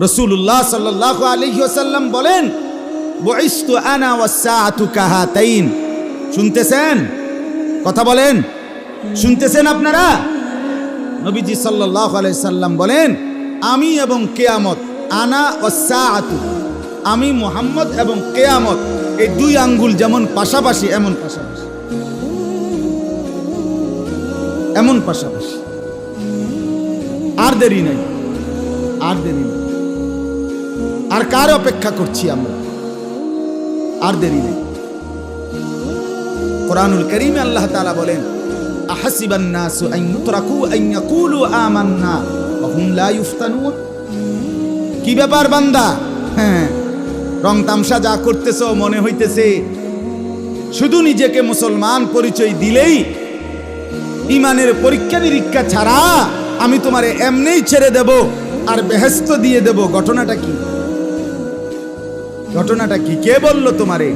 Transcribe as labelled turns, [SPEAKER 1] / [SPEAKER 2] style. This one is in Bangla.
[SPEAKER 1] রাসূলুল্লাহ সাল্লাল্লাহু আলাইহি ওয়াসাল্লাম বলেন, বুইসতু আনা ওয়াসসাআতু কাহাতাইন। শুনতেছেন? কথা বলেন, শুনতেছেন আপনারা? নবীজি সাল্লাল্লাহু আলাইহি সাল্লাম বলেন, আমি এবং কিয়ামত, আনা ওয়াসসাআতু, আমি মুহাম্মদ এবং কিয়ামত, এই দুই আঙ্গুল যেমন পাশাপাশি এমন পাশাপাশি, এমন পাশাপাশি। আর দেরি নাই, আর দেরি নেই। আর কার অপেক্ষা করছি আমরা? আর দেরি নেই। কোরআনুল কারীমে আল্লাহ তাআলা বলেন, আহাসিবান নাসু আন ইউতরাকু আন ইয়াকুলু আমান্না ওয়া হুম লা ইফতানুন। কি ব্যাপার বান্দা? হ্যাঁ, রং তামসা যা করতেছো মনে হইতেছে শুধু নিজেকে মুসলমান পরিচয় দিলেই, ইমানের পরীক্ষা নিরীক্ষা ছাড়া আমি তোমারে এমনিই ছেড়ে দেব আর বেহেশত দিয়ে দেব। ঘটনাটা কি? ঘটনাটা কি? কে বলল তোমারে?